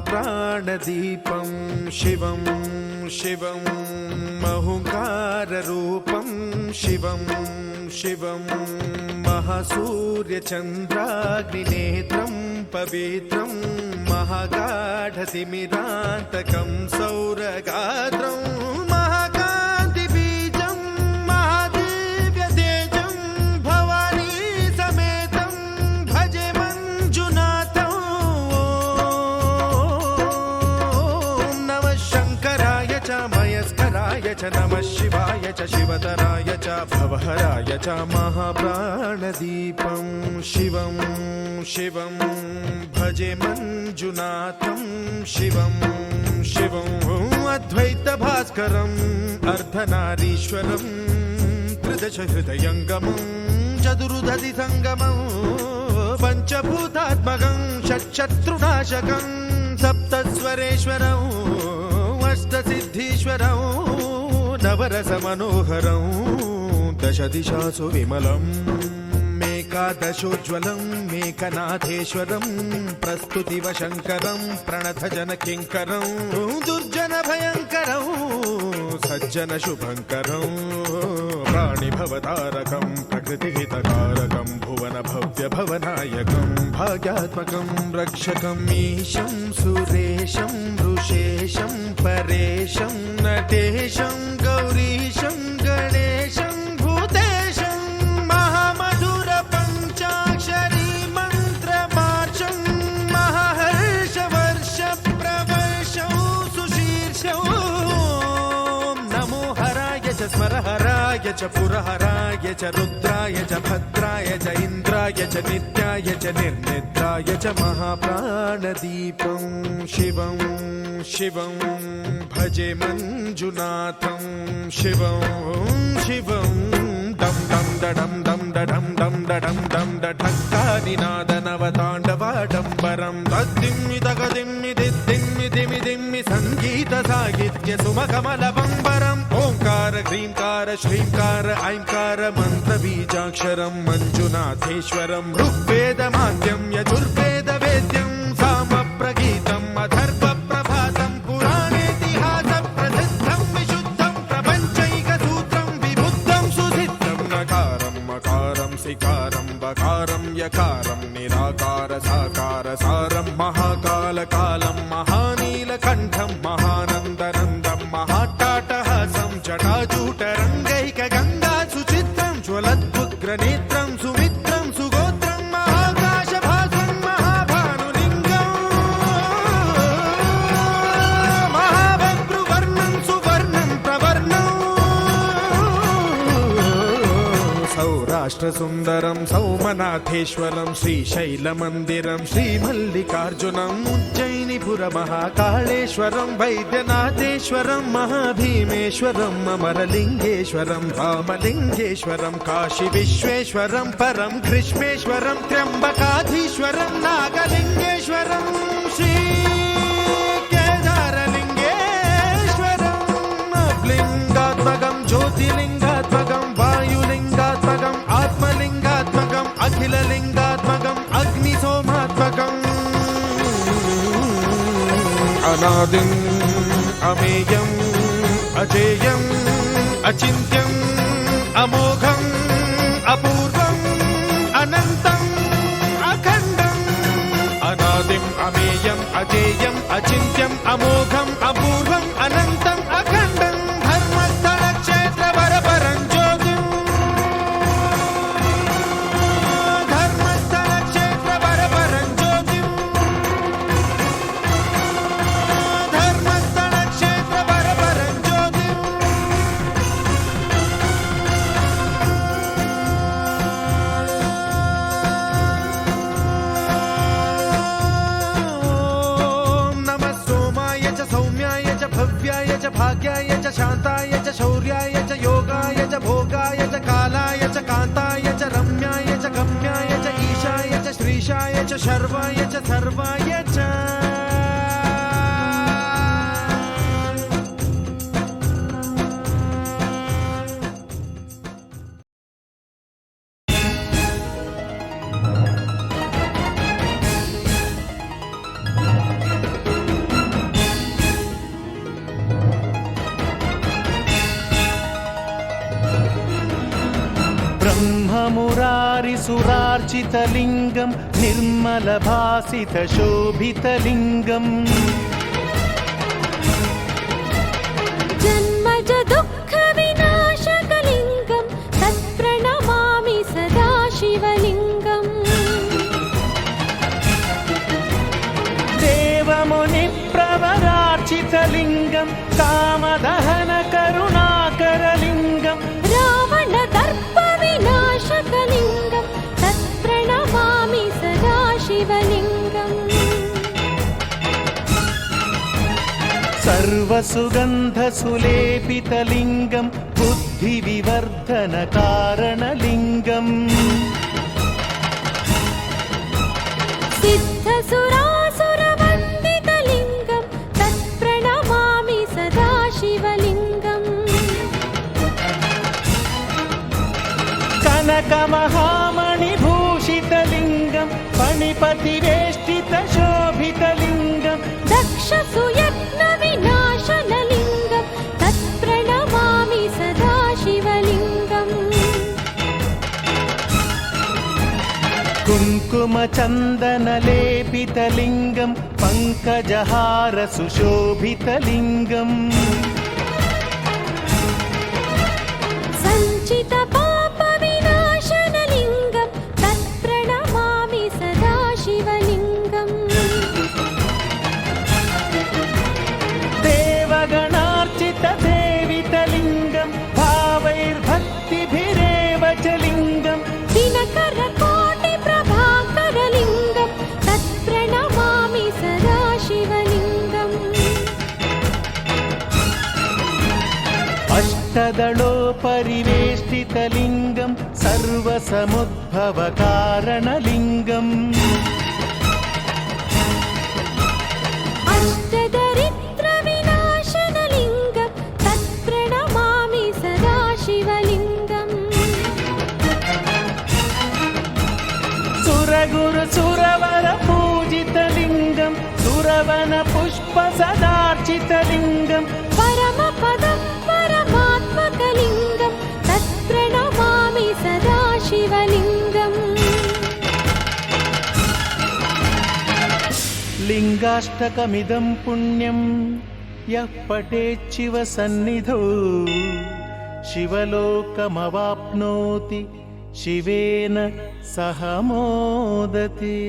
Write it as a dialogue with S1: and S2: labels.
S1: महाप्राणदीपं शिवं शिवं महुङ्काररूपं शिवं शिवं महासूर्यचन्द्राग्निनेत्रं पवित्रं महागाढतिमिरान्तकं सौरगात्रं महाकान्तिबीजं महादिव्यतेजं भवानी समेतं भजे मञ्जुनाथं। ॐ नमः शङ्कराय च मयस्कराय च नमः शिवाय च शिवतराय च भवहराय च महाप्राणदीपं शिवं शिवं भजे मञ्जुनाथं शिवं शिवं अद्वैतभास्करम् अर्धनारीश्वरं त्रिदशहृदयङ्गमं चतुर्दधिसङ्गमं पञ्चभूतात्मकं षट्शत्रुनाशकं सप्तस्वरेश्वरम् अष्टसिद्धीश्वरं नवरसमनोहरं दशदिशासु विमलम् एकादशोज्ज्वलं मेकनाथेश्वरं प्रस्तुतिवशङ्करं प्रणतजनकिङ्करं दुर्जनभयङ्करं सज्जनशुभङ्करं प्राणिभवतारकं प्रकृतिहितकारकं भुवनभव्यभवनायकं भाग्यात्मकं रक्षकं ईशं सुरेशं ऋषेशं परेशं नटेशं गौरीशं गणेशं भूतेशं महामधुरपञ्चाक्षरी मन्त्रमार्चं महाहर्षवर्षप्रवर्षं सुशीर्षं नमो हराय च स्मरहराय च पुरहराय च रुद्राय च भद्राय च इन्द्राय च नित्याय च निर्निद्राय च महाप्राणदीपं शिवं शिवं भजे मञ्जुनाथं शिवं शिवं दं दं दडं दं दडं दं दडं दं दठक्कानिनादनवताण्डवाडम्बरं तद्दिम्मि तगदिम्मि दिद्दिम्मि दिमि दिम्मि सङ्गीतसाहित्य सुमकमलबम्बरम् ओङ्कार ह्रीङ्कार श्रीङ्कार ऐङ्कार मन्त्रबीजाक्षरं मञ्जुनाथेश्वरं ऋग्वेदमाद्यं यजुर्वेदवेद्यं सामप्रगीतम् अथर्वप्रभातं पुराणेतिहासप्रसिद्धं विशुद्धं प्रपञ्चैकसूत्रं विबुद्धं सुसिद्धं नकारं मकारं सिकारं बकारं यकारं निराकार साकार सारं महाकालकालं महानीलकण्ठं महानन्दनन्दं महाट्टाटहासं जटाजूटरङ्गैकगङ्गा सुचित्रं ज्वलद्भुग्रनेत्रं सुमित्रं सुगोत्रं महाकाशभासं महाभानुलिङ्गं महाभद्रुवर्णं सुवर्णं प्रवर्णं सौराष्ट्रसुन्दरं सौमनाथेश्वरं श्रीशैलमन्दिरं श्रीमल्लिकार्जुनम् उज्जयिनीपुरमहाकाळेश्वरं वैद्यनाथेश्वरं महाभीमेश्वरं अमरलिङ्गेश्वरं रामलिङ्गेश्वरं काशीविश्वेश्वरं परं कृष्णेश्वरं त्र्यम्बकाधीश्वरं नागलिङ्गेश्वरं श्रीकेदारलिङ्गेश्वरं लिङ्गात्मकं ज्योतिलिङ्गात्मकं वायुलिङ्गात्मकम् आत्मलिङ्गात्मकम् अखिललिङ्गात्मकम् अग्निसोमात्मकम् अनादिम् अमेयम् अजेयम् अचिन्त्यम् अमोघम् अपूर्वम् अनन्तम् अखण्डम् अनादिम् अमेयम् अजेयम् अचिन्त्यम् अमोघम् अपूर्वम् अनन्तम् अखण्डम् धर्मस्थलक्षेत्रवरपरं ज्योतिम् धर्मस्थलक्षेत्रवरपरं ज्योतिम् धर्मस्थलक्षेत्रवरपरं ज्योतिम् नमः सोमाय च सौम्याय च भव्याय च भाग्याय च शान्ताय च शौर्याय च योगाय च भोगाय च कालाय च कान्ताय च रम्याय च गम्याय च ईशाय च श्रीशाय च शर्वाय च सर्वाय च ब्रह्ममुरारिसुरार्चितलिङ्गं निर्मलभासितशोभितलिङ्गम्
S2: जन्मज दुःखविनाशकलिङ्गं तत्प्रणमामि सदा शिवलिङ्गम्
S1: देवमुनिप्रवरार्चितलिङ्गं कामदहनकरुणाकरलिङ्गं
S2: रावणदर्पविनाशकलिङ्गं तत्प्रणमामि सदा शिवलिङ्गम्
S1: सर्वसुगन्धसुलेपितलिङ्गं बुद्धिविवर्धनकारणलिङ्गम्
S2: सिद्धसुरासुरवन्दितलिङ्गं तत्प्रणमामि सदा शिवलिङ्गम्
S1: कनकमहामणिभूषितलिङ्गं फणिपतिवेष्टितशोभितलिङ्गं
S2: दक्षसुयज्ञविनाशनलिङ्गं तत्प्रणमामि सदा शिवलिङ्गम्
S1: कुङ्कुमचन्दनलेपितलिङ्गं पङ्कजहारसुशोभितलिङ्गम्
S2: सञ्चितपापविनाशनलिङ्गं तत्प्रणमामि सदा शिवलिङ्गम्
S1: देवगणार्चितसेवितलिङ्गं भावैर्भक्तिभिरेव च लिङ्गम्
S2: दिनकरकोटिप्रभाकरलिङ्गं तत्प्रणमामि सदा शिवलिङ्गम्
S1: अष्टदलोपरिवेष्टितलिङ्गं सर्वसमुद्भवकारणलिङ्गम्
S2: अष्टदरिद्रविनाशनलिङ्गं तत्प्रणमामि सदा शिवलिङ्गम्
S1: सुरगुरुसुरवरपूजितलिङ्गं सुरवनपुष्पसदार्चितलिङ्गं
S2: परमपदं परमात्मकलिङ्गं तत्प्रणमामि सदा शिवलिङ्गम्
S1: लिङ्गाष्टकमिदं पुण्यं यः पठेच्छिवसन्निधौ शिवलोकमवाप्नोति शिवेन सह मोदते।